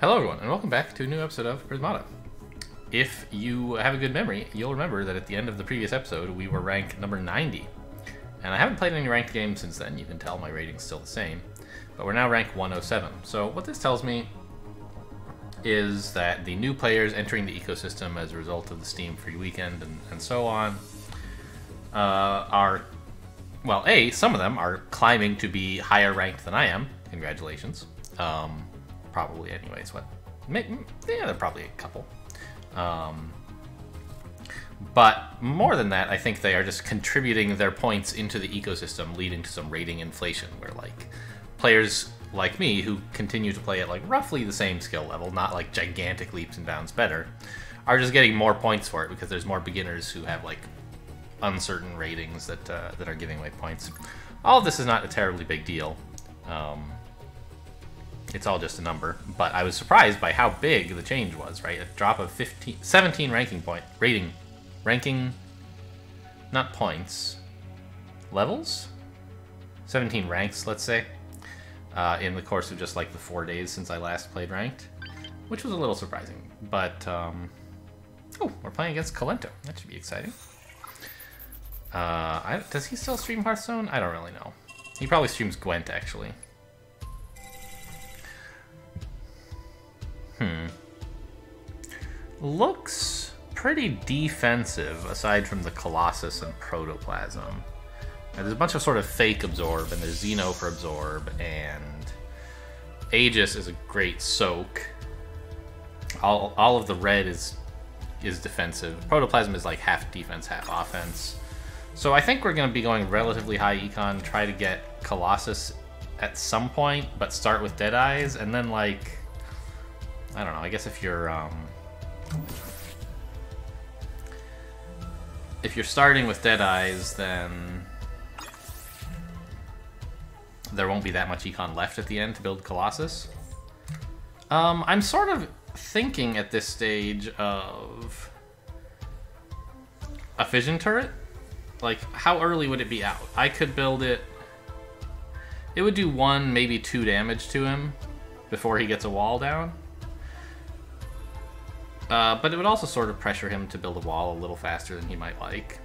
Hello everyone, and welcome back to a new episode of Prismata. If you have a good memory, you'll remember that at the end of the previous episode, we were rank number 90. And I haven't played any ranked games since then, you can tell my rating's still the same. But we're now rank 107. So what this tells me is that the new players entering the ecosystem as a result of the Steam free weekend and so on are, well, some of them are climbing to be higher ranked than I am. Congratulations. Probably anyways, yeah, they're probably a couple. But more than that, I think they are just contributing their points into the ecosystem, leading to some rating inflation, where like players like me who continue to play at like roughly the same skill level, not like gigantic leaps and bounds better, are just getting more points for it because there's more beginners who have like uncertain ratings that are giving away points. All of this is not a terribly big deal. It's all just a number, but I was surprised by how big the change was, right? A drop of 17 ranking, not points, levels? 17 ranks, let's say, in the course of just like the 4 days since I last played ranked, which was a little surprising, but, oh, we're playing against Colento. That should be exciting. Does he still stream Hearthstone? I don't really know. He probably streams Gwent, actually. Looks pretty defensive, aside from the Colossus and Protoplasm. Now, there's a bunch of sort of fake Absorb, and there's Xeno for Absorb, and Aegis is a great soak. All of the red is defensive. Protoplasm is like half defense, half offense. So I think we're going to be going relatively high econ, try to get Colossus at some point, but start with Deadeyes, and then like, I don't know, I guess if you're starting with Deadeyes, then there won't be that much econ left at the end to build Colossus. I'm sort of thinking at this stage of a fission turret. Like, how early would it be out? I could build it. It would do 1, maybe 2 damage to him before he gets a wall down. But it would also sort of pressure him to build a wall a little faster than he might like.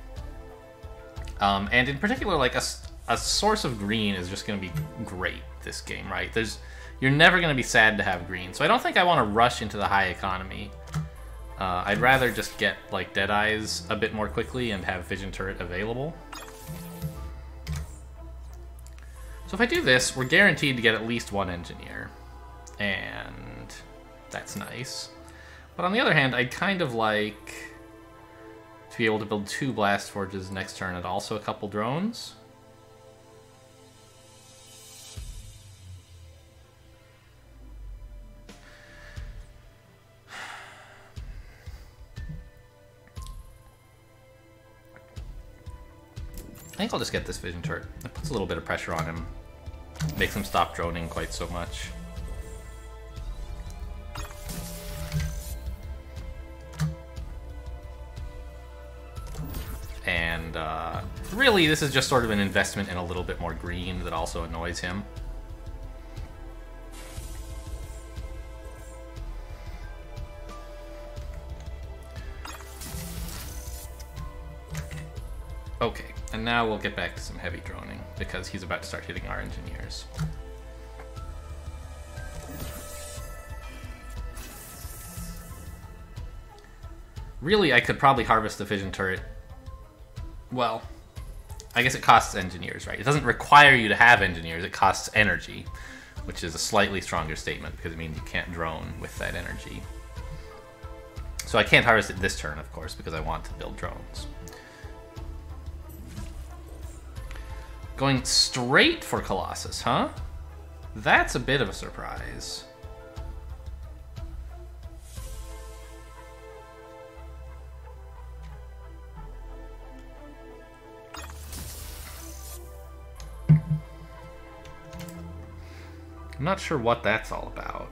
And in particular, like a source of green is just going to be great this game, right? You're never going to be sad to have green. So I don't think I want to rush into the high economy. I'd rather just get like Deadeyes a bit more quickly and have Vision Turret available. So if I do this, we're guaranteed to get at least 1 engineer. And that's nice. But on the other hand, I'd kind of like to be able to build 2 Blast Forges next turn and also a couple drones. I think I'll just get this Vision Turret. It puts a little bit of pressure on him. Makes him stop droning quite so much. And really, this is just sort of an investment in a little bit more green that also annoys him. Okay, and now we'll get back to some heavy droning, because he's about to start hitting our engineers. Really, I could probably harvest the Fission Turret. Well, I guess it costs engineers, right? It doesn't require you to have engineers, it costs energy, which is a slightly stronger statement because it means you can't drone with that energy. So I can't harvest it this turn, of course, because I want to build drones. Going straight for Colossus, huh? That's a bit of a surprise. I'm not sure what that's all about.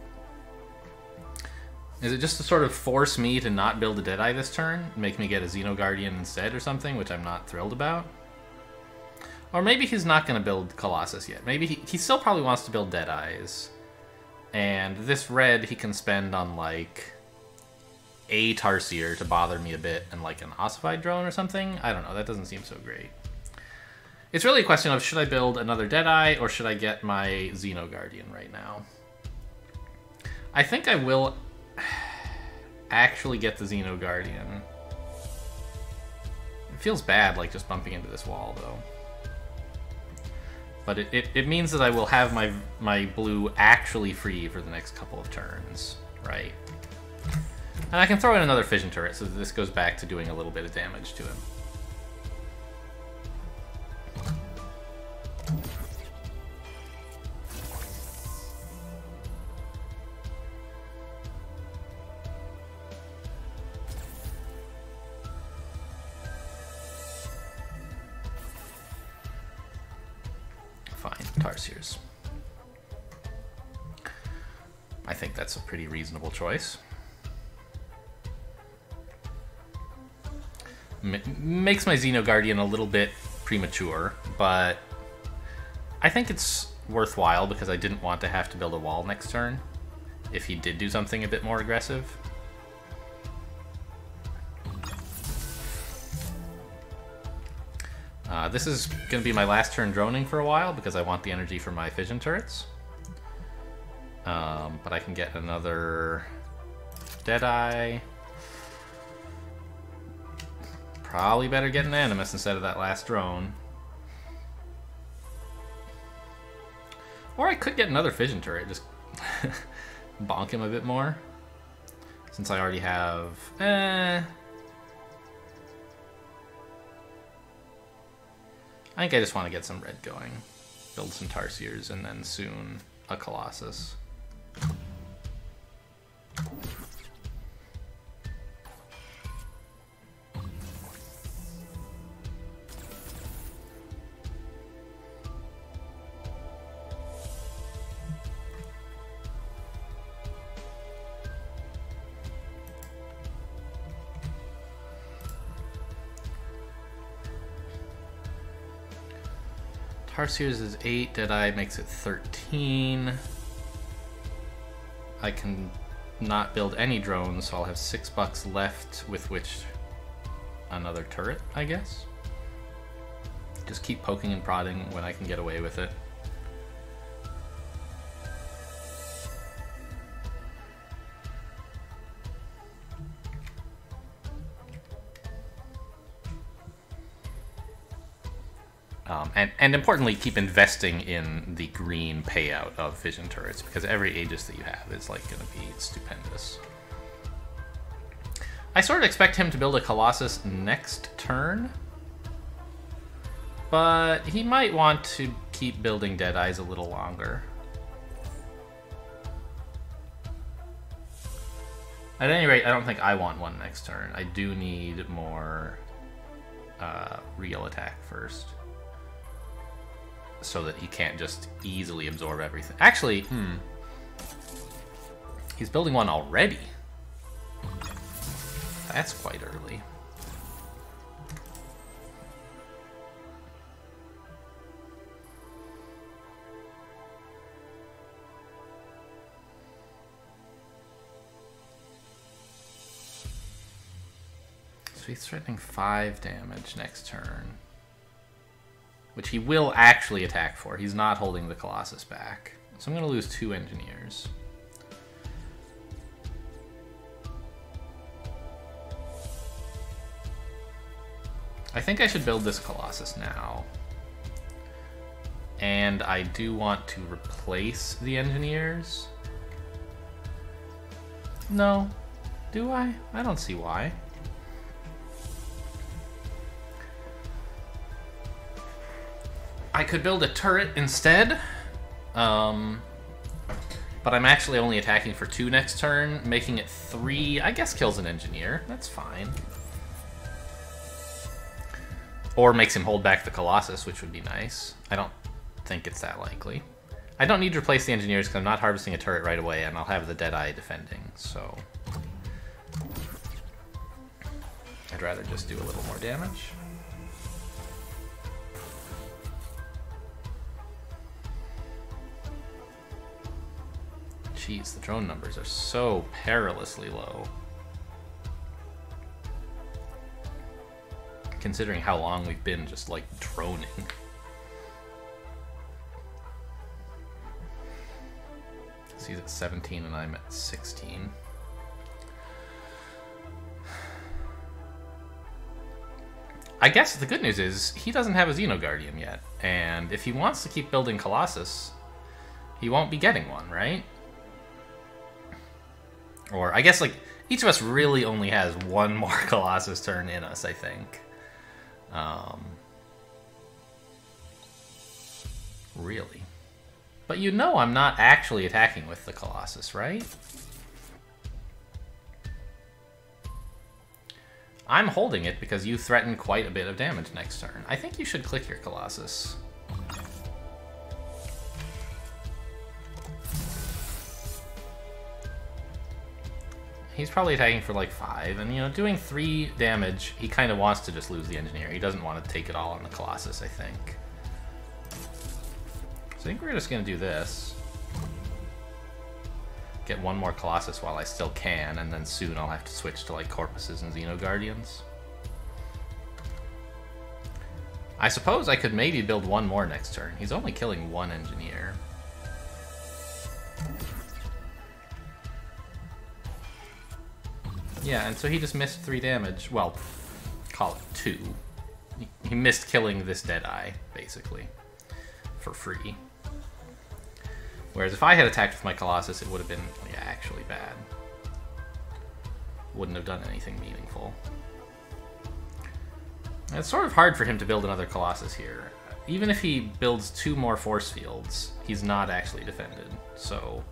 Is it just to sort of force me to not build a Deadeye this turn? Make me get a Xeno Guardian instead or something, which I'm not thrilled about? Or maybe he's not going to build Colossus yet. Maybe he still probably wants to build Deadeyes. And this red he can spend on, like, a Tarsier to bother me a bit and, like, an ossified drone or something. I don't know, that doesn't seem so great. It's really a question of, should I build another Deadeye or should I get my Xeno Guardian right now? I think I will actually get the Xeno Guardian. It feels bad, like, just bumping into this wall, though. But it means that I will have my blue actually free for the next couple of turns, right? And I can throw in another fission turret, so that this goes back to doing a little bit of damage to him. Tarsiers. I think that's a pretty reasonable choice. Makes my Xeno Guardian a little bit premature, but I think it's worthwhile because I didn't want to have to build a wall next turn if he did do something a bit more aggressive. This is going to be my last turn droning for a while because I want the energy for my fission turrets. But I can get another Deadeye. Probably better get an Animus instead of that last drone. Or I could get another fission turret, just bonk him a bit more. Since I already have... I think I just want to get some red going. Build some Tarsiers, and then soon a Colossus. Tarsiers is 8, Deadeye makes it 13. I can not build any drones, so I'll have $6 left with which another turret, I guess. Just keep poking and prodding when I can get away with it. And importantly, keep investing in the green payout of fission turrets, because every Aegis that you have is like going to be stupendous. I sort of expect him to build a Colossus next turn, but he might want to keep building Deadeyes a little longer. At any rate, I don't think I want one next turn. I do need more real attack first, so that he can't just easily absorb everything. Actually, he's building one already. That's quite early. So he's threatening 5 damage next turn, which he will actually attack for. He's not holding the Colossus back. So I'm going to lose 2 engineers. I think I should build this Colossus now. And I do want to replace the engineers. No. Do I? I don't see why. I could build a turret instead, but I'm actually only attacking for 2 next turn, making it 3, I guess kills an engineer, that's fine. Or makes him hold back the Colossus, which would be nice. I don't think it's that likely. I don't need to replace the engineers because I'm not harvesting a turret right away, and I'll have the Deadeye defending, so... I'd rather just do a little more damage. Jeez, the drone numbers are so perilously low. Considering how long we've been just, like, droning. So he's at 17 and I'm at 16. I guess the good news is he doesn't have a Xenoguardian yet, and if he wants to keep building Colossus, he won't be getting one, right? Or I guess, like, each of us really only has one more Colossus turn in us, I think. Really. But you know I'm not actually attacking with the Colossus, right? I'm holding it because you threaten quite a bit of damage next turn. I think you should click your Colossus. He's probably attacking for like 5, and you know, doing 3 damage, he kind of wants to just lose the Engineer. He doesn't want to take it all on the Colossus, I think. So I think we're just going to do this. Get one more Colossus while I still can, and then soon I'll have to switch to like Corpuses and Xenoguardians. I suppose I could maybe build one more next turn. He's only killing 1 Engineer. Yeah, and so he just missed 3 damage. Well, call it 2. He missed killing this Deadeye, basically, for free. Whereas if I had attacked with my Colossus, it would have been, yeah, actually bad. Wouldn't have done anything meaningful. And it's sort of hard for him to build another Colossus here. Even if he builds 2 more force fields, he's not actually defended, so...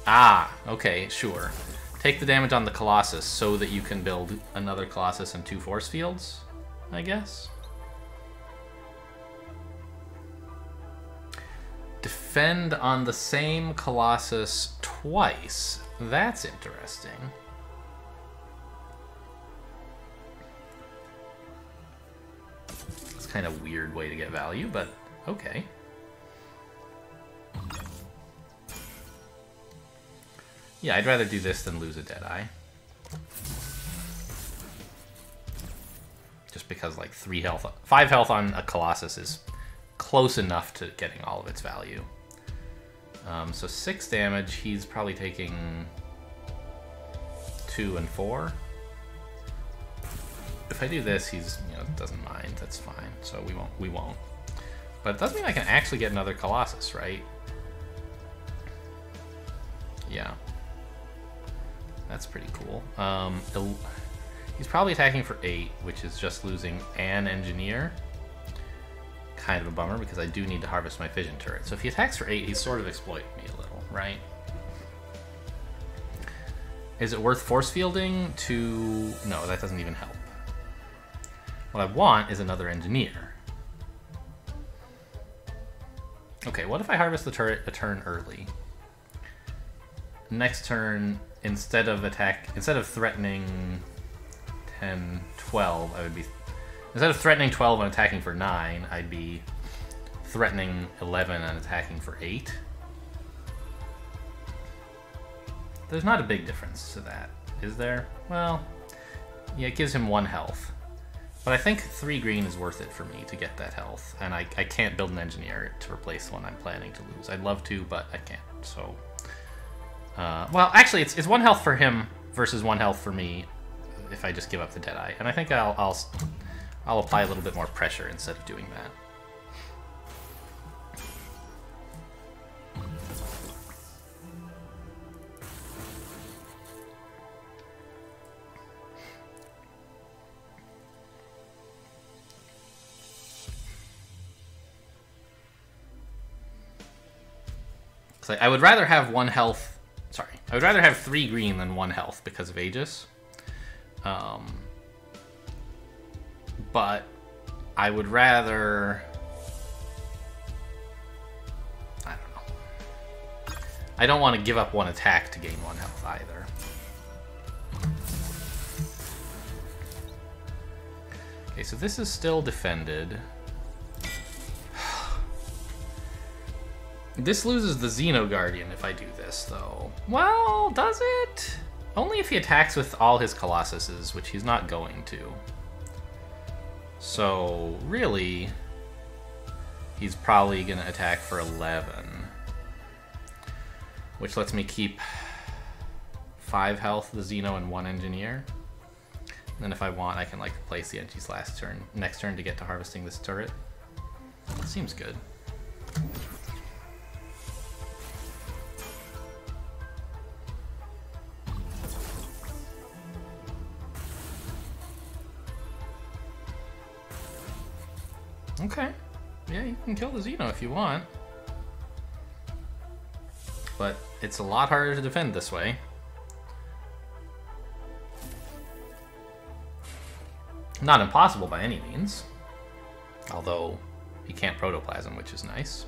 Ah, okay, sure. Take the damage on the Colossus so that you can build another Colossus and 2 force fields, I guess. Defend on the same Colossus twice. That's interesting. It's kind of a weird way to get value, but okay. Yeah, I'd rather do this than lose a Deadeye. Just because, like, 5 health on a Colossus is close enough to getting all of its value. So 6 damage, he's probably taking 2 and 4. If I do this, he's, you know, doesn't mind, that's fine. So we won't. But it does mean I can actually get another Colossus, right? Yeah. That's pretty cool. He's probably attacking for 8, which is just losing an Engineer. Kind of a bummer, because I do need to harvest my fission turret. So if he attacks for 8, he's sort of exploiting me a little, right? Is it worth force fielding to... No, that doesn't even help. What I want is another Engineer. Okay, what if I harvest the turret a turn early? Next turn, instead of threatening 10, 12, I would be... Instead of threatening 12 and attacking for 9, I'd be threatening 11 and attacking for 8. There's not a big difference to that, is there? Well, yeah, it gives him 1 health. But I think 3 green is worth it for me to get that health, and I can't build an Engineer to replace the one I'm planning to lose. I'd love to, but I can't, so... well, actually, it's 1 health for him versus 1 health for me if I just give up the Deadeye. And I think I'll apply a little bit more pressure instead of doing that. So I would rather have 1 health... Sorry, I would rather have 3 green than 1 health because of Aegis. But I would rather... I don't know. I don't want to give up 1 attack to gain 1 health either. Okay, so this is still defended. This loses the Xeno Guardian if I do this, though. Well, does it? Only if he attacks with all his Colossuses, which he's not going to. So, really, he's probably going to attack for 11. Which lets me keep 5 health, the Xeno, and 1 Engineer. And then if I want, I can like replace the Engi's next turn to get to harvesting this turret. Seems good. Okay. Yeah, you can kill the Xeno if you want. But it's a lot harder to defend this way. Not impossible by any means. Although, he can't protoplasm, which is nice.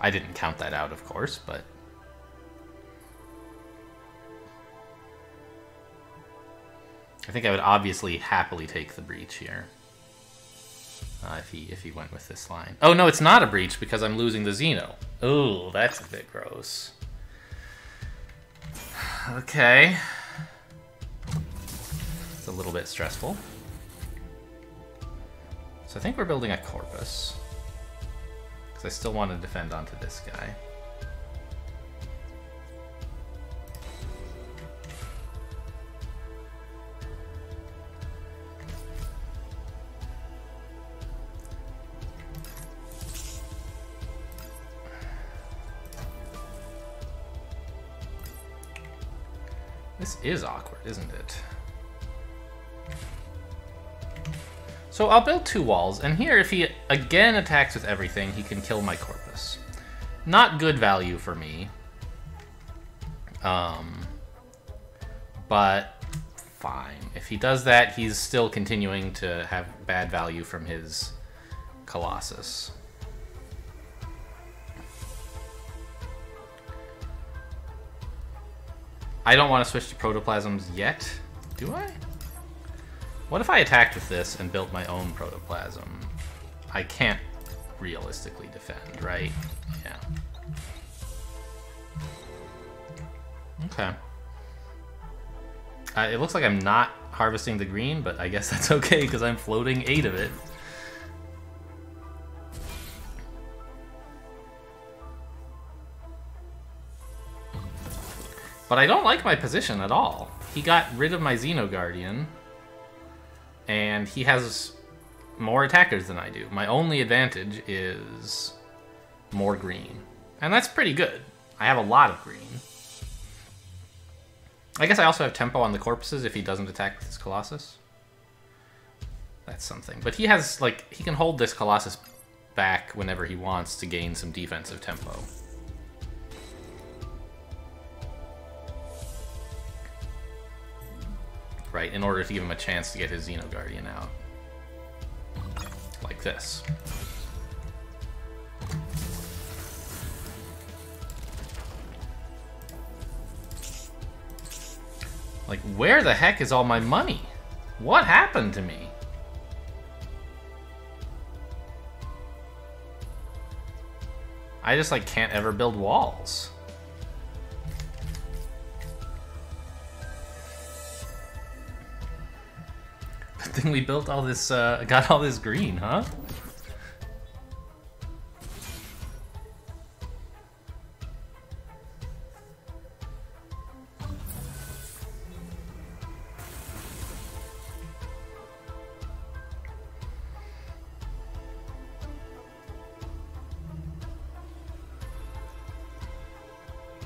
I didn't count that out, of course, but... I think I would obviously happily take the breach here. If he went with this line. Oh, no, it's not a breach because I'm losing the Xeno. Oh, that's a bit gross. Okay. It's a little bit stressful. So I think we're building a Corpus. Because I still want to defend onto this guy. This is awkward, isn't it? So I'll build 2 walls, and here if he again attacks with everything, he can kill my Corpus. Not good value for me. But fine. If he does that, he's still continuing to have bad value from his Colossus. I don't want to switch to protoplasms yet, do I? What if I attacked with this and built my own protoplasm? I can't realistically defend, right? Yeah. Okay. It looks like I'm not harvesting the green, but I guess that's okay because I'm floating 8 of it. But I don't like my position at all. He got rid of my Xeno Guardian, and he has more attackers than I do. My only advantage is more green. And that's pretty good. I have a lot of green. I guess I also have tempo on the Corpuses if he doesn't attack with his Colossus. That's something. But he has, like, he can hold this Colossus back whenever he wants to gain some defensive tempo. Right, in order to give him a chance to get his Xeno Guardian out. Like this. Like, where the heck is all my money? What happened to me? I just, like, can't ever build walls. Good thing we built all this, got all this green, huh?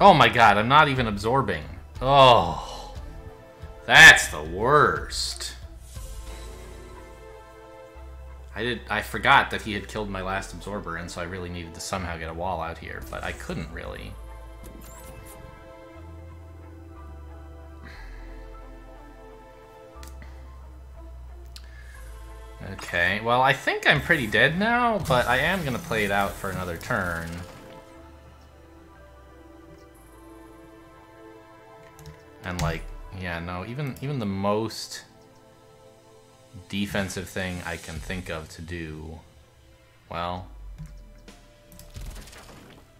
Oh my god, I'm not even absorbing. Oh, that's the worst. I forgot that he had killed my last absorber, and so I really needed to somehow get a wall out here, but I couldn't really. Okay, well, I think I'm pretty dead now, but I am gonna play it out for another turn. And like, yeah, no, even the most defensive thing I can think of to do, well,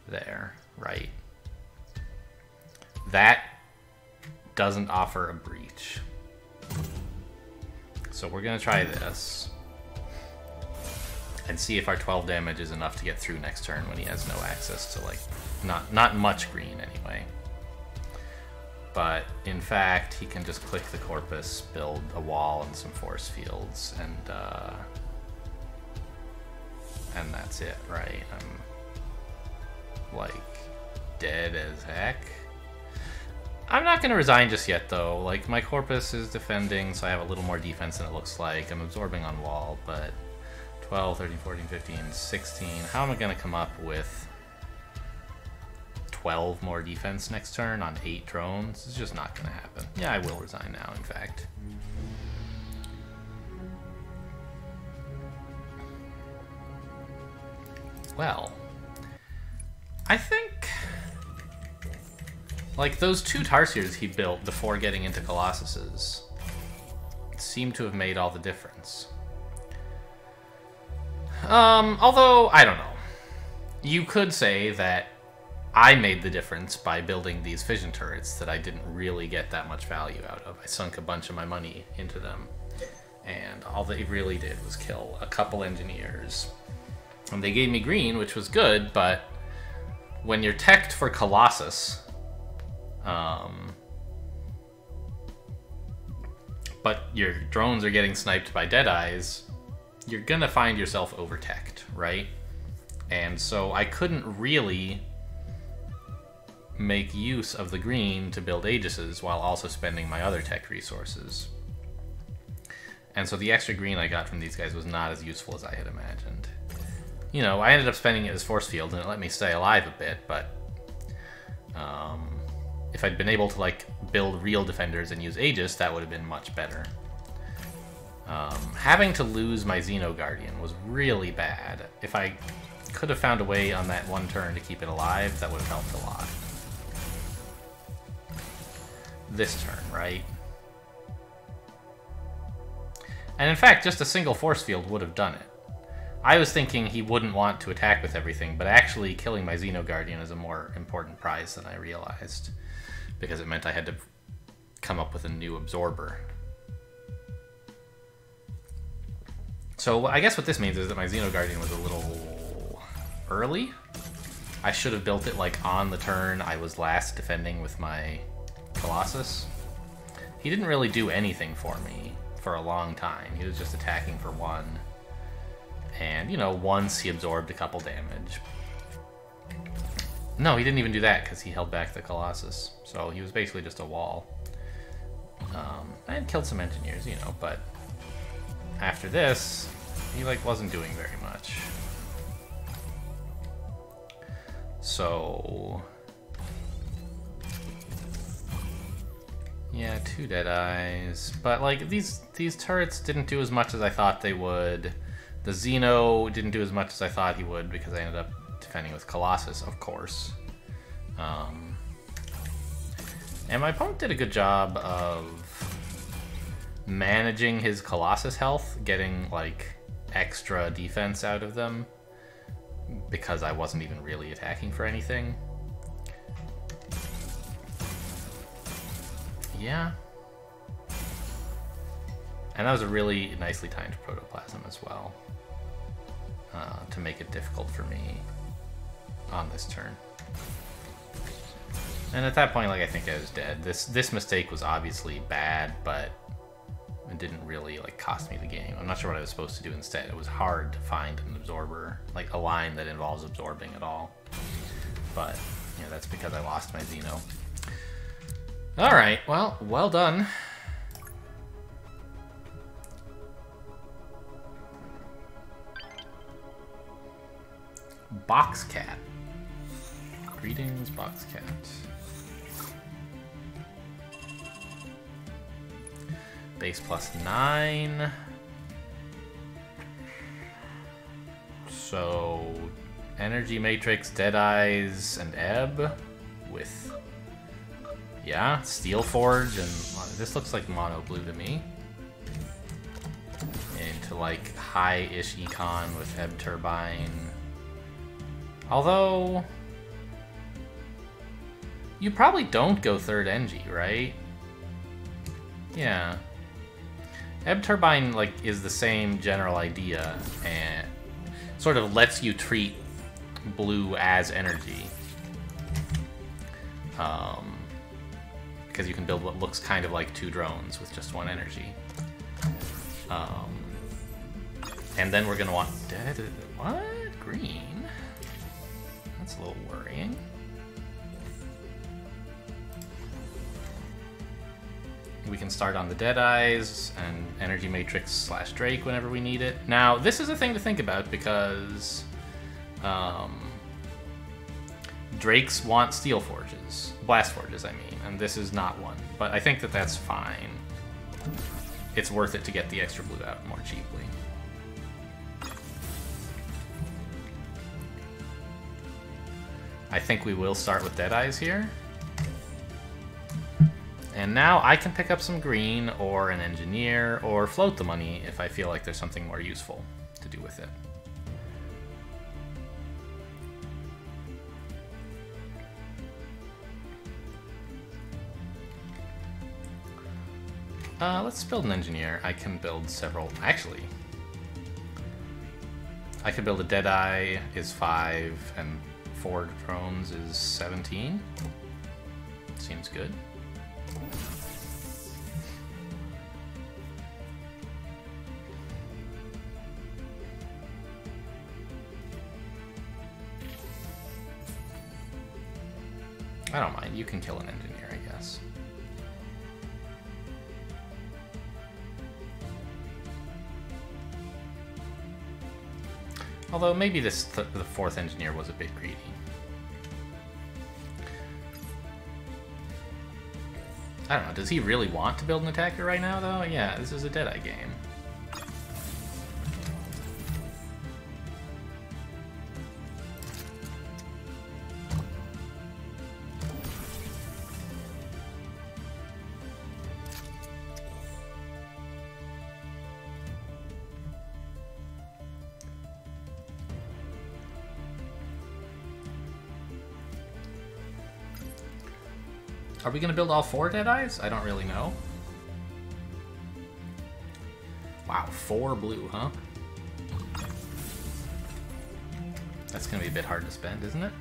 there, right. That doesn't offer a breach. So we're gonna try this and see if our 12 damage is enough to get through next turn when he has no access to, like, not much green anyway. But in fact, he can just click the Corpus, build a wall and some force fields, and that's it, right? I'm like dead as heck. I'm not going to resign just yet, though. Like, my Corpus is defending, so I have a little more defense than it looks like. I'm absorbing on wall, but 12, 13, 14, 15, 16. How am I going to come up with 12 more defense next turn on 8 drones? It's just not going to happen. Yeah, I will resign now, in fact. Well, I think, like, those 2 Tarsiers he built before getting into Colossuses seem to have made all the difference. Although, I don't know. You could say that I made the difference by building these fission turrets that I didn't really get that much value out of. I sunk a bunch of my money into them, and all they really did was kill a couple engineers. And they gave me green, which was good, but when you're teched for Colossus, but your drones are getting sniped by Deadeyes, you're gonna find yourself over-teched, right? And so I couldn't really make use of the green to build Aegises while also spending my other tech resources. And so the extra green I got from these guys was not as useful as I had imagined. You know, I ended up spending it as force field, and it let me stay alive a bit, but if I'd been able to, like, build real defenders and use Aegis, that would have been much better. Having to lose my Xeno Guardian was really bad. If I could have found a way on that one turn to keep it alive, that would have helped a lot. This turn, right? And in fact, just a single force field would have done it. I was thinking he wouldn't want to attack with everything, but actually killing my Xeno Guardian is a more important prize than I realized, because it meant I had to come up with a new absorber. So I guess what this means is that my Xeno Guardian was a little early. I should have built it, like, on the turn I was last defending with my Colossus. He didn't really do anything for me for a long time. He was just attacking for 1. And, you know, once he absorbed a couple damage. No, he didn't even do that because he held back the Colossus. So he was basically just a wall. And killed some engineers, you know, but after this, he, like, wasn't doing very much. So yeah, 2 Deadeyes. But, like, these turrets didn't do as much as I thought they would. The Xeno didn't do as much as I thought he would because I ended up defending with Colossus, of course. And my opponent did a good job of managing his Colossus health, getting, like, extra defense out of them, because I wasn't even really attacking for anything. Yeah. And that was a really nicely timed Protoplasm as well, to make it difficult for me on this turn. And at that point, like, I think I was dead. This mistake was obviously bad, but it didn't really, like, cost me the game. I'm not sure what I was supposed to do instead. It was hard to find an absorber, like a line that involves absorbing at all. But, you know, that's because I lost my Xeno. Alright, well done. Box Cat. Greetings, Box Cat. Base +9. So, Energy Matrix, Deadeyes, and Ebb with, yeah, Steel Forge, and this looks like mono blue to me. to like high-ish econ with Ebb Turbine. Although you probably don't go third Engie, right? Yeah. Ebb Turbine like is the same general idea and sort of lets you treat blue as energy. Because you can build what looks kind of like two drones with just one energy. And then we're gonna want what? Green? That's a little worrying. We can start on the Deadeyes and Energy Matrix / Drake whenever we need it. Now, this is a thing to think about because Drakes want Steel Forges. Blast Forges, I mean, and this is not one. But I think that that's fine. It's worth it to get the extra blue out more cheaply. I think we will start with Deadeyes here. And now I can pick up some green or an engineer or float the money if I feel like there's something more useful to do with it. Let's build an engineer. I can build several. Actually, I could build a Deadeye is 5 and 4 drones is 17. Seems good. I don't mind. You can kill an engineer, I guess. Although maybe the 4th engineer was a bit greedy. I don't know. Does he really want to build an attacker right now, though? Yeah, this is a Deadeye game. Are we going to build all 4 Deadeyes? I don't really know. Wow, 4 blue, huh? That's going to be a bit hard to spend, isn't it?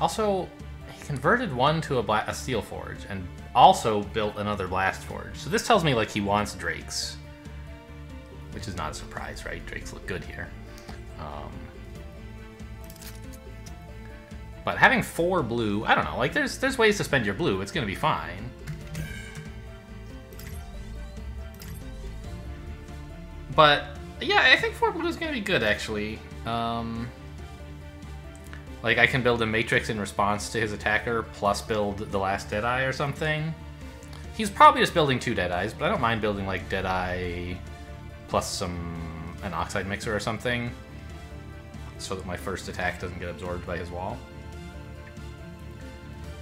Also, he converted one to a Steel Forge and also built another Blast Forge. So this tells me like he wants Drakes, which is not a surprise, right? Drakes look good here. But having 4 blue, I don't know, like there's ways to spend your blue, it's gonna be fine. But yeah, I think 4 blue is gonna be good actually. Like I can build a Matrix in response to his attacker, plus build the last Deadeye or something. He's probably just building 2 Deadeyes, but I don't mind building like Deadeye plus an Oxide Mixer or something, so that my first attack doesn't get absorbed by his wall.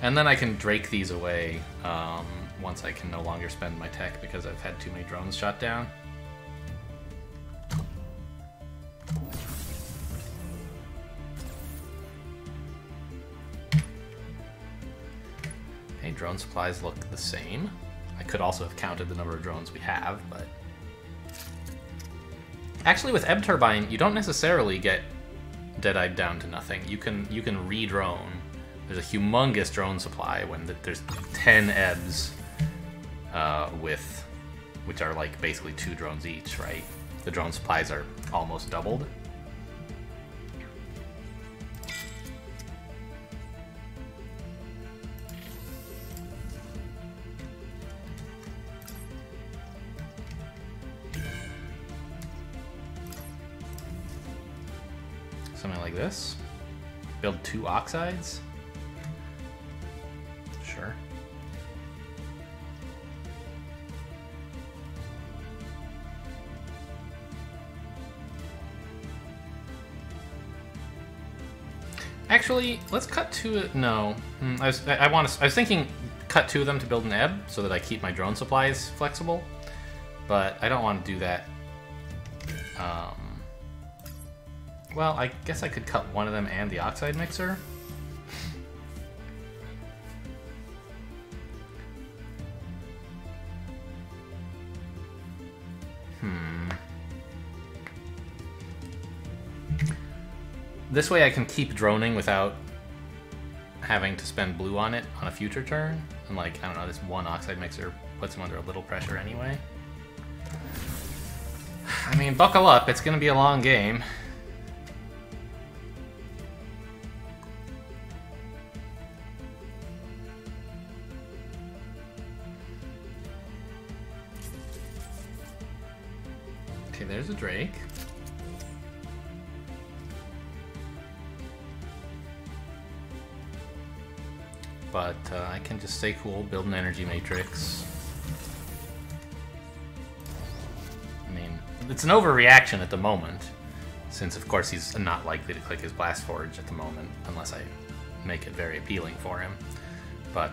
And then I can Drake these away once I can no longer spend my tech because I've had too many drones shot down. Okay, drone supplies look the same. I could also have counted the number of drones we have, but... Actually, with Ebb Turbine, you don't necessarily get Deadeye down to nothing. You can re-drone. There's a humongous drone supply when there's 10 Ebbs which are like basically 2 drones each, right? The drone supplies are almost doubled. Something like this. Build 2 Oxides. Sure. Actually, let's cut 2. No, I was thinking cut 2 of them to build an Ebb so that I keep my drone supplies flexible, but I don't want to do that Well, I guess I could cut one of them and the oxide mixer. This way I can keep droning without having to spend blue on it on a future turn. And like, I don't know, this one oxide mixer puts him under a little pressure anyway. I mean, buckle up, it's gonna be a long game. Okay, there's a Drake. But I can just stay cool, build an energy matrix. I mean, it's an overreaction at the moment, since of course he's not likely to click his Blast Forge at the moment, unless I make it very appealing for him. But,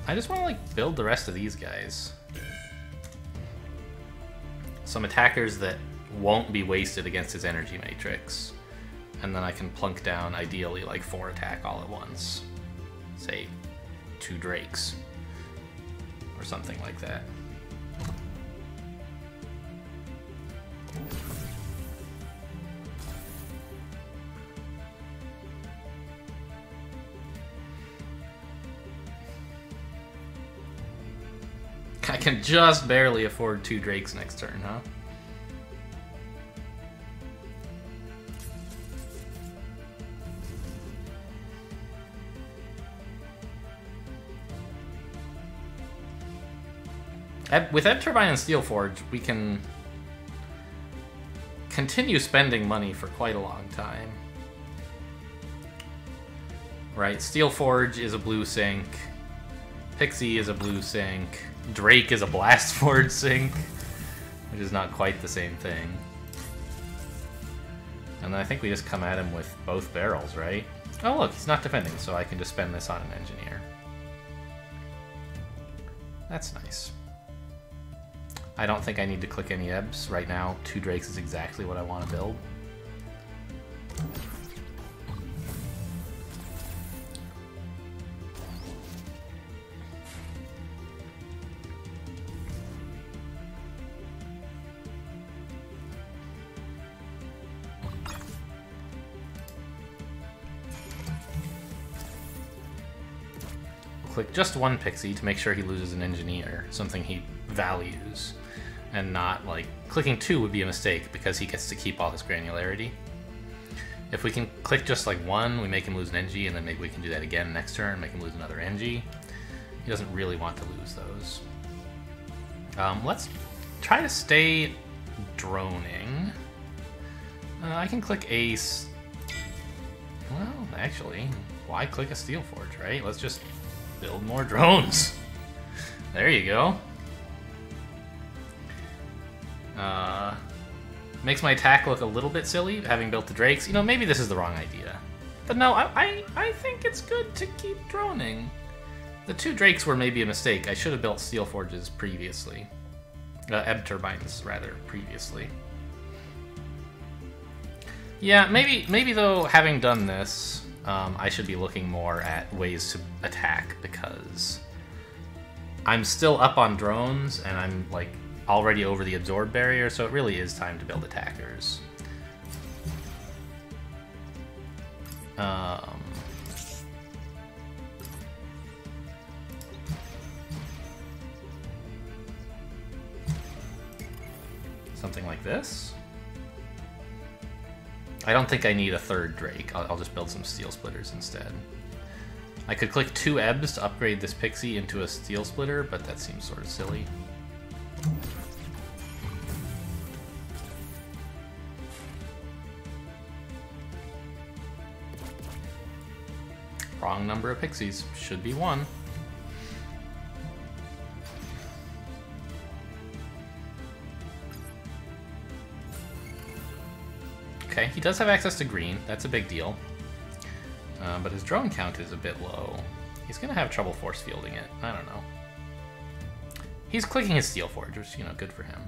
I just want to, like, build the rest of these guys. Some attackers that won't be wasted against his energy matrix. And then I can plunk down, ideally, like 4 attack all at once. Say, 2 Drakes. Or something like that. I can just barely afford 2 Drakes next turn, huh? With Ebb Turbine and Steel Forge, we can continue spending money for quite a long time. Right, Steel Forge is a blue sink, Pixie is a blue sink, Drake is a Blast Forge sink, which is not quite the same thing. And then I think we just come at him with both barrels, right? Oh look, he's not defending, so I can just spend this on an engineer. That's nice. I don't think I need to click any Ebbs right now. 2 Drakes is exactly what I want to build. Click just 1 Pixie to make sure he loses an engineer, something he values. And not, like, clicking 2 would be a mistake because he gets to keep all this granularity. If we can click just like 1, we make him lose an NG, and then maybe we can do that again next turn, make him lose another NG. He doesn't really want to lose those. Let's try to stay droning. I can click Ace. Well, actually, why click a Steel Forge, right? Let's just build more drones. There you go. Makes my attack look a little bit silly, having built the Drakes. You know, maybe this is the wrong idea. But no, I think it's good to keep droning. The 2 Drakes were maybe a mistake. I should have built Steel Forges previously. Ebb Turbines, rather, previously. Yeah, maybe though, having done this, I should be looking more at ways to attack, because I'm still up on drones, and I'm, like, already over the absorb barrier, so it really is time to build attackers. Something like this. I don't think I need a 3rd Drake. I'll just build some Steel Splitters instead. I could click 2 Ebbs to upgrade this Pixie into a Steel Splitter, but that seems sort of silly. Wrong number of Pixies. Should be 1. Okay, he does have access to green. That's a big deal. But his drone count is a bit low. He's gonna have trouble force fielding it. I don't know. He's clicking his Steel Forge, which, you know, good for him.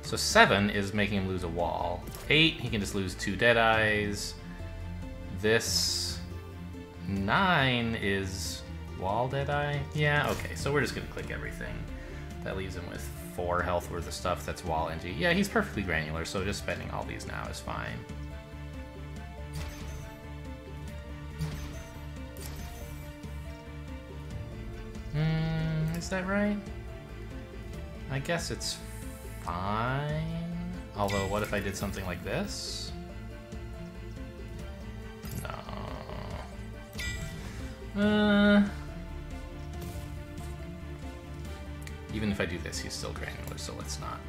So 7 is making him lose a wall. 8, he can just lose 2 Deadeyes. This 9 is wall Deadeye? Yeah, okay, so we're just gonna click everything. That leaves him with 4 health worth of stuff that's wall NG. Yeah, he's perfectly granular, so just spending all these now is fine. Is that right? I guess it's fine. Although, what if I did something like this? No. Even if I do this, he's still granular, so let's not.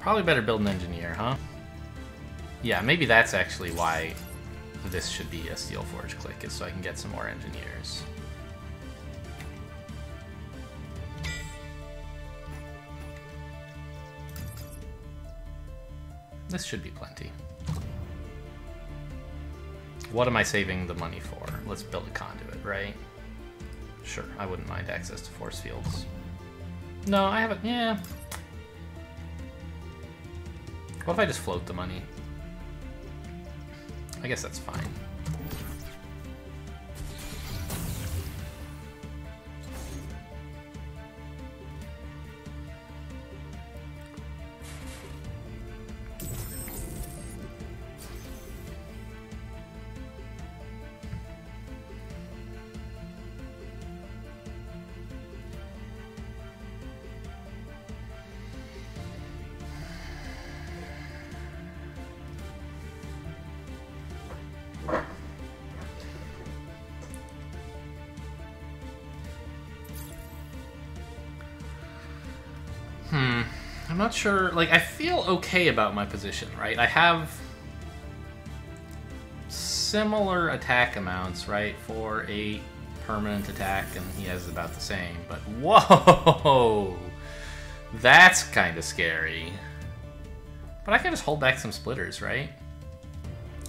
Probably better build an engineer, huh? Yeah, maybe that's actually why this should be a Steel Forge click, is so I can get some more engineers. This should be plenty. What am I saving the money for? Let's build a conduit, right? Sure, I wouldn't mind access to force fields. No, I haven't, yeah. What if I just float the money? I guess that's fine. I'm not sure, like, I feel okay about my position, right? I have similar attack amounts, right? 4, 8, permanent attack, and he has about the same, but whoa! That's kind of scary. But I can just hold back some splitters, right?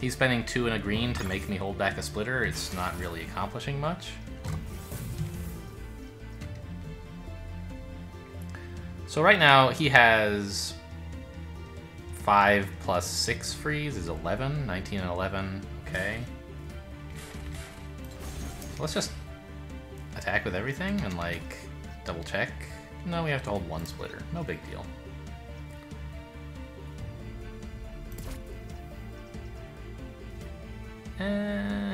He's spending 2 and a green to make me hold back a splitter. It's not really accomplishing much. So right now, he has 5 plus 6 freeze is 11, 19 and 11, okay. So let's just attack with everything and, like, double check. No, we have to hold 1 splitter, no big deal.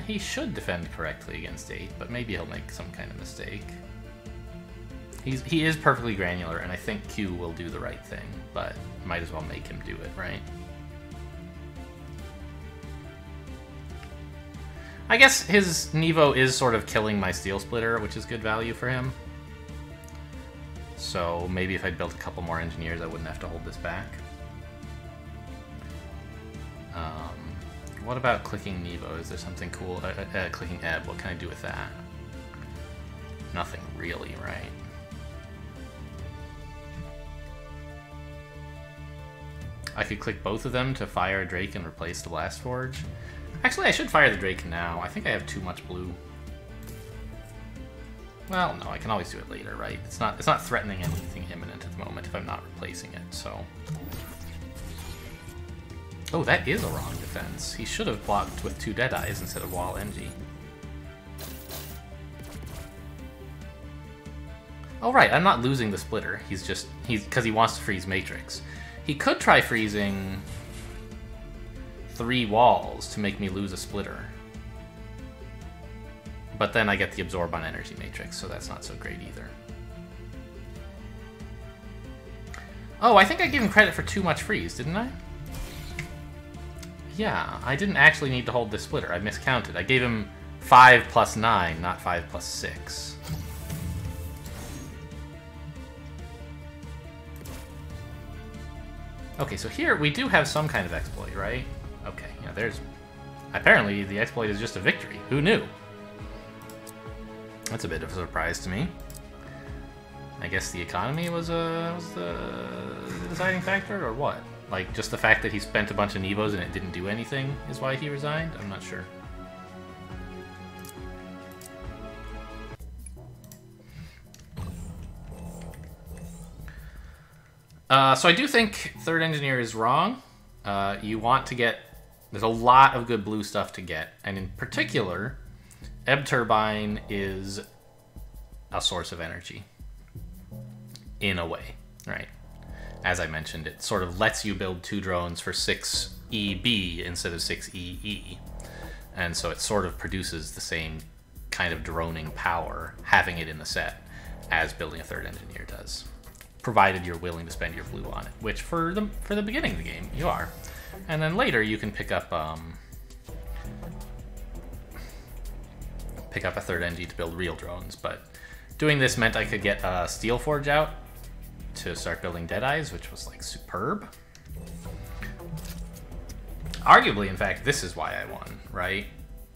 He should defend correctly against 8, but maybe he'll make some kind of mistake. He is perfectly granular, and I think Q will do the right thing, but might as well make him do it, right? I guess his Nevo is sort of killing my Steel Splitter, which is good value for him. So maybe if I'd built a couple more engineers, I wouldn't have to hold this back. What about clicking Nevo? Is there something cool? Clicking Ebb, what can I do with that? Nothing really, right? I could click both of them to fire a Drake and replace the Blast Forge. Actually, I should fire the Drake now. I think I have too much blue. Well, no, I can always do it later, right? It's not threatening anything imminent at the moment if I'm not replacing it, so... Oh, that is a wrong defense. He should have blocked with 2 Deadeyes instead of wall NG. Oh, right, I'm not losing the splitter. He's because he wants to freeze Matrix. He could try freezing 3 walls to make me lose a splitter. But then I get the absorb on energy matrix, so that's not so great either. Oh, I think I gave him credit for too much freeze, didn't I? Yeah, I didn't actually need to hold this splitter. I miscounted. I gave him 5 plus 9, not 5 plus 6. Okay, so here we do have some kind of exploit, right? Okay, yeah, there's... Apparently the exploit is just a victory. Who knew? That's a bit of a surprise to me. I guess the economy was the deciding factor, or what? Like, just the fact that he spent a bunch of Nevos and it didn't do anything is why he resigned? I'm not sure. So I do think Third Engineer is wrong. You want to get... There's a lot of good blue stuff to get. And in particular, Ebb Turbine is a source of energy. In a way, right? As I mentioned, it sort of lets you build 2 drones for 6 EB instead of 6 EE. And so it sort of produces the same kind of droning power, having it in the set, as building a Third Engineer does. Provided you're willing to spend your blue on it, which for the beginning of the game, you are. And then later you can pick up a Third Engie to build real drones, but doing this meant I could get a Steel Forge out to start building Deadeyes, which was like superb. Arguably, in fact, this is why I won, right?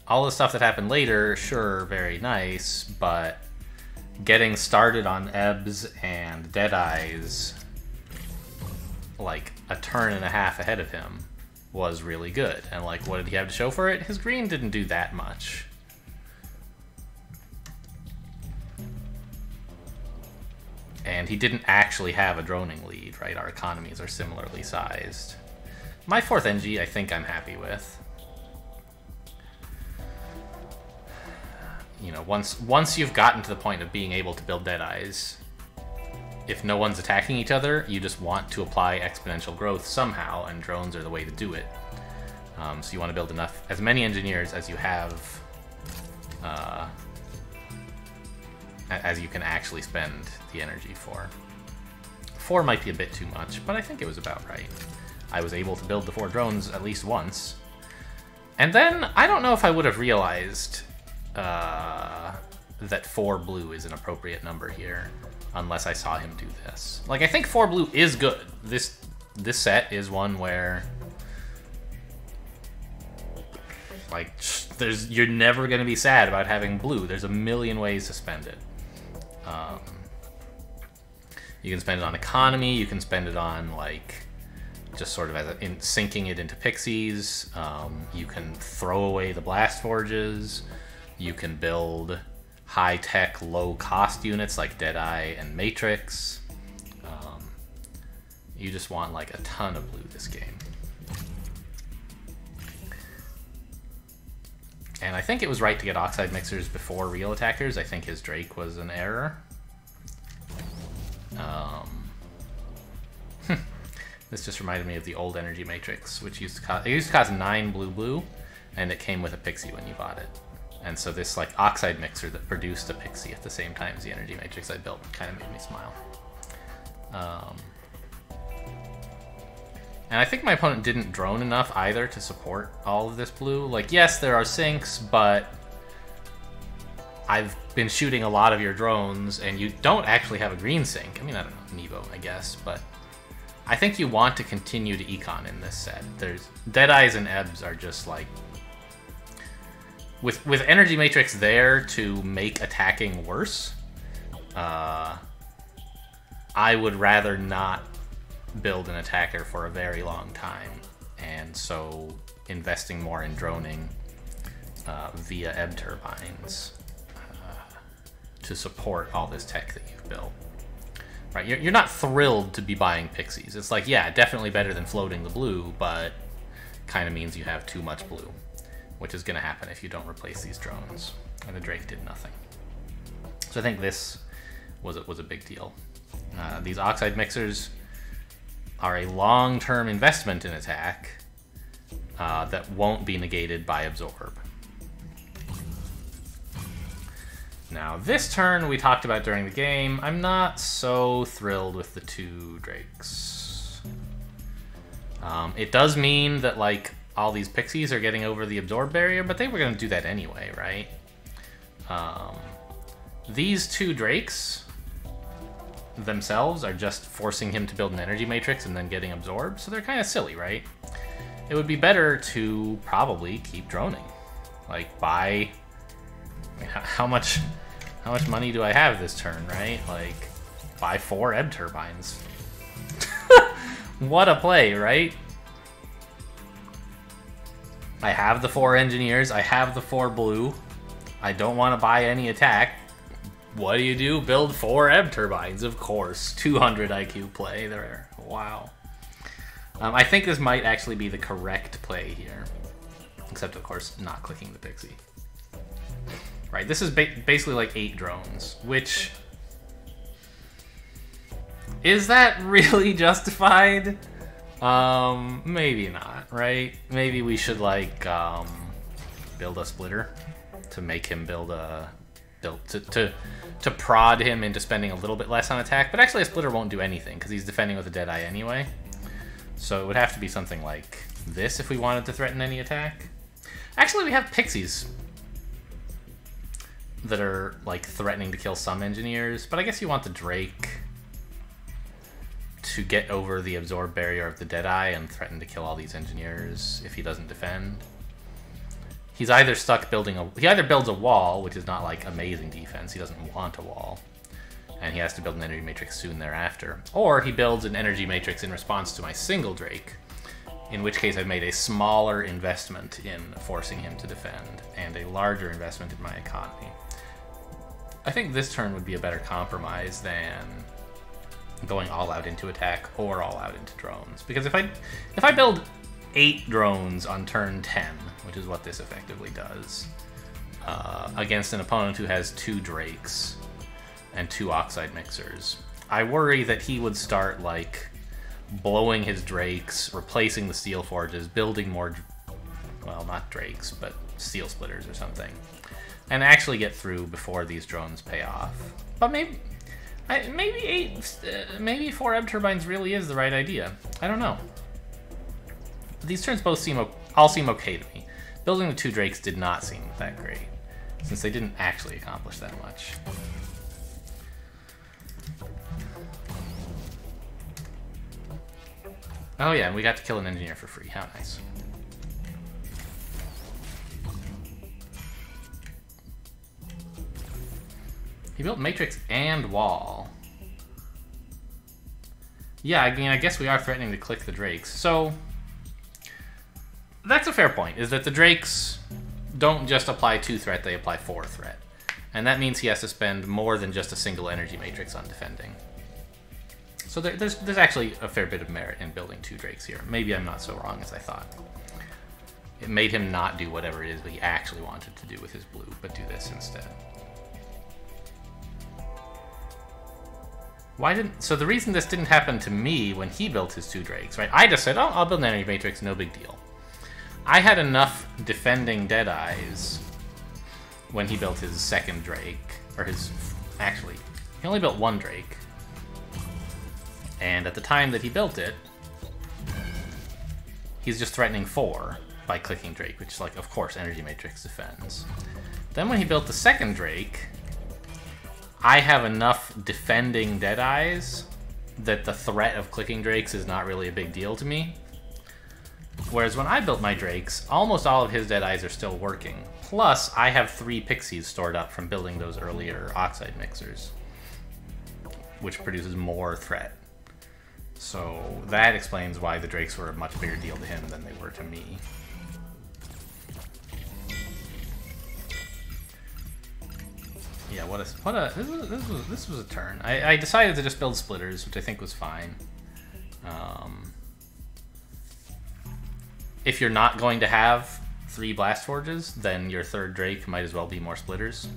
All the stuff that happened later, sure, very nice, but getting started on Ebbs and Deadeyes like a turn and a half ahead of him was really good. And like, what did he have to show for it? His green didn't do that much. And he didn't actually have a droning lead, right? Our economies are similarly sized. My 4th NG, I think I'm happy with. You know, once you've gotten to the point of being able to build Deadeyes, if no one's attacking each other, you just want to apply exponential growth somehow, and drones are the way to do it. So you want to build as many engineers as you have, as you can actually spend the energy for. 4 might be a bit too much, but I think it was about right. I was able to build the 4 drones at least once. And then, I don't know if I would have realized that 4 blue is an appropriate number here, unless I saw him do this. Like, I think 4 blue is good. This set is one where, like, you're never going to be sad about having blue. There's a million ways to spend it. You can spend it on economy, you can spend it on, like, just sort of sinking it into pixies. You can throw away the blast forges. You can build high-tech, low-cost units like Deadeye and Matrix. You just want, like, a ton of blue this game. And I think it was right to get Oxide Mixers before real attackers. I think his Drake was an error. This just reminded me of the old Energy Matrix, which used to cost 9 blue, and it came with a pixie when you bought it. And so this like Oxide Mixer that produced a pixie at the same time as the Energy Matrix I built kind of made me smile. And I think my opponent didn't drone enough either to support all of this blue. Like, yes, there are sinks, but I've been shooting a lot of your drones, and you don't actually have a green sink. I mean, I don't know, Nevo, I guess, but I think you want to continue to econ in this set. There's Deadeyes and Ebbs are just like, with Energy Matrix there to make attacking worse, I would rather not build an attacker for a very long time, and so investing more in droning via Ebb turbines to support all this tech that you've built. Right, you're not thrilled to be buying pixies. It's like, yeah, definitely better than floating the blue, but kind of means you have too much blue, which is going to happen if you don't replace these drones. And the Drake did nothing. So I think this was a big deal. These Oxide Mixers are a long-term investment in attack that won't be negated by Absorb. Now, this turn we talked about during the game. I'm not so thrilled with the 2 Drakes. It does mean that, like, all these pixies are getting over the Absorb barrier, but they were going to do that anyway, right? These 2 Drakes themselves are just forcing him to build an Energy Matrix and then getting absorbed, so they're kind of silly, right? It would be better to probably keep droning. Like, buy... I mean, how much money do I have this turn, right? Like, buy 4 ebb turbines. What a play, right? I have the 4 engineers, I have the 4 blue. I don't want to buy any attack. What do? Build 4 ebb turbines, of course. 200 IQ play there. Wow. I think this might actually be the correct play here. Except, of course, not clicking the pixie. Right, this is basically like 8 drones, which... Is that really justified? Maybe not, right? Maybe we should, like, build a splitter to make him build a... To prod him into spending a little bit less on attack, but actually a splitter won't do anything because he's defending with a Deadeye anyway. So it would have to be something like this if we wanted to threaten any attack. Actually, we have pixies that are like threatening to kill some engineers, but I guess you want the Drake to get over the absorb barrier of the Deadeye and threaten to kill all these engineers if he doesn't defend. He's either stuck building he either builds a wall, which is not like amazing defense, he doesn't want a wall, and he has to build an energy matrix soon thereafter, or he builds an energy matrix in response to my single Drake, in which case I've made a smaller investment in forcing him to defend, and a larger investment in my economy. I think this turn would be a better compromise than going all out into attack or all out into drones, because if I build 8 drones on turn 10, which is what this effectively does, against an opponent who has 2 Drakes and 2 Oxide Mixers, I worry that he would start, like, blowing his Drakes, replacing the Steel Forges, building more, well, not Drakes, but Steel Splitters or something, and actually get through before these drones pay off. But maybe 4 ebb turbines really is the right idea. I don't know. These turns both all seem okay to me. Building the 2 Drakes did not seem that great, since they didn't actually accomplish that much. Oh yeah, and we got to kill an engineer for free. How nice. He built Matrix and Wall. Yeah, I mean, I guess we are threatening to click the Drakes. So, that's a fair point, is that the Drakes don't just apply 2 threat, they apply 4 threat. And that means he has to spend more than just a single energy matrix on defending. So there's actually a fair bit of merit in building 2 Drakes here. Maybe I'm not so wrong as I thought. It made him not do whatever it is that he actually wanted to do with his blue, but do this instead. So the reason this didn't happen to me when he built his 2 Drakes, right? I just said, oh, I'll build an energy matrix, no big deal. I had enough defending Deadeyes when he built his 2nd Drake, or actually, he only built 1 Drake. And at the time that he built it, he's just threatening 4 by clicking Drake, which is like, of course, energy matrix defends. Then when he built the 2nd Drake, I have enough defending Deadeyes that the threat of clicking Drakes is not really a big deal to me. Whereas when I built my Drakes, almost all of his Deadeyes are still working. Plus, I have 3 Pixies stored up from building those earlier Oxide Mixers, which produces more threat. So that explains why the Drakes were a much bigger deal to him than they were to me. Yeah, this was a turn. I decided to just build splitters, which I think was fine. If you're not going to have 3 blast forges, then your 3rd Drake might as well be more splitters,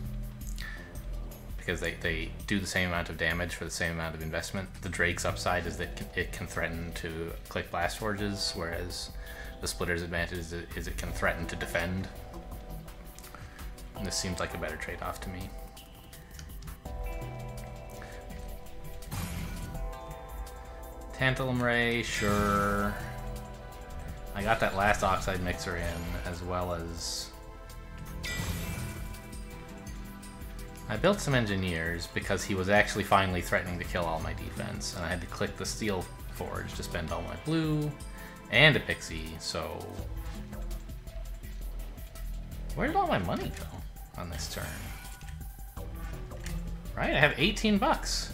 because they do the same amount of damage for the same amount of investment. The Drake's upside is that it can threaten to click blast forges, whereas the splitter's advantage is it can threaten to defend. And this seems like a better trade-off to me. Tantalum Ray, sure. I got that last Oxide Mixer in, as well as... I built some engineers because he was actually finally threatening to kill all my defense, and I had to click the Steel Forge to spend all my blue and a Pixie, so... Where did all my money go on this turn? Right, I have 18 bucks.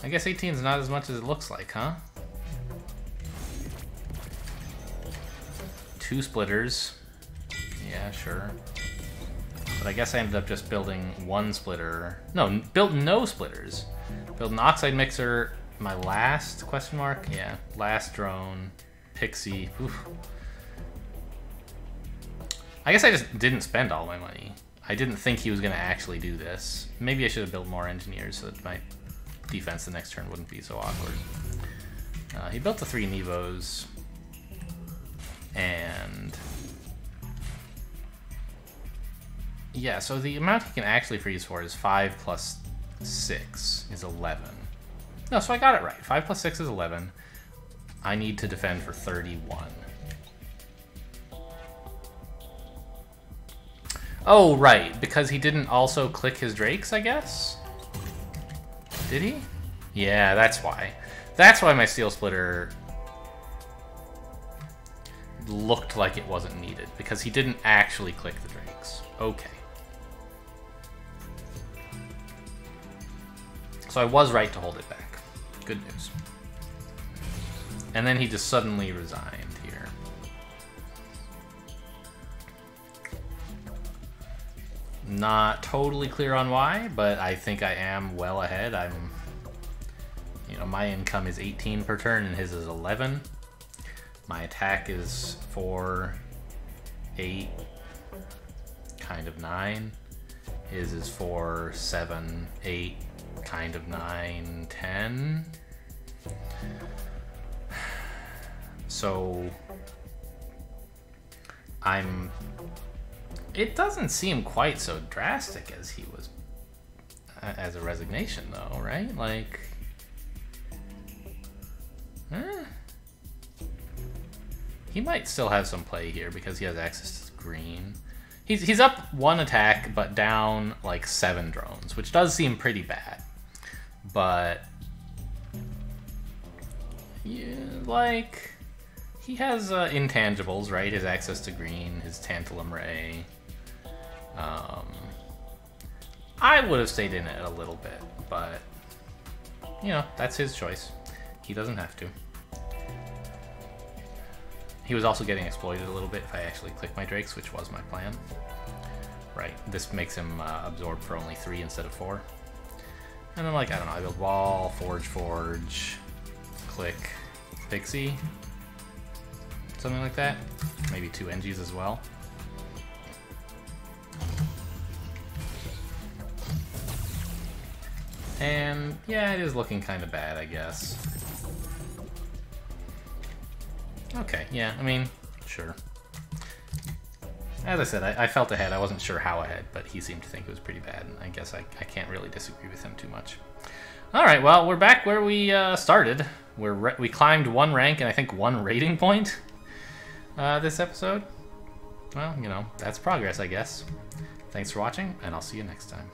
I guess 18 is not as much as it looks like, huh? 2 splitters. Yeah, sure. But I guess I ended up just building 1 splitter. No, built no splitters. Built an oxide mixer. My last question mark? Yeah, last drone. Pixie. Oof. I guess I just didn't spend all my money. I didn't think he was going to actually do this. Maybe I should have built more engineers so that my defense the next turn wouldn't be so awkward. He built the 3 Nevos. And... yeah, so the amount he can actually freeze for is 5 plus 6 is 11. No, so I got it right. 5 plus 6 is 11. I need to defend for 31. Oh, right, because he didn't also click his Drakes, I guess? Did he? Yeah, that's why. That's why my Steel Splitter looked like it wasn't needed, because he didn't actually click the Drakes. Okay. So I was right to hold it back. Good news. And then he just suddenly resigned here. Not totally clear on why, but I think I am well ahead. You know, my income is 18 per turn and his is 11. My attack is 4, 8, kind of 9. His is 4, 7, 8, kind of 9, 10. So it doesn't seem quite so drastic as he was as a resignation though, right? Like, he might still have some play here because he has access to green. He's up 1 attack but down like 7 drones, which does seem pretty bad. But yeah, like, he has intangibles, right? His access to green, his tantalum ray. I would have stayed in it a little bit, but you know, that's his choice. He doesn't have to. He was also getting exploited a little bit if I actually click my Drakes, which was my plan. Right, this makes him absorb for only 3 instead of 4. And then, like, I don't know, I build wall, forge, click, Pixie, something like that. Maybe 2 NGs as well. And yeah, it is looking kind of bad, I guess. Okay, yeah, I mean, sure. As I said, I felt ahead. I wasn't sure how ahead, but he seemed to think it was pretty bad, and I guess I can't really disagree with him too much. All right, well, we're back where we started. We climbed 1 rank and I think 1 rating point this episode. Well, you know, that's progress, I guess. Thanks for watching, and I'll see you next time.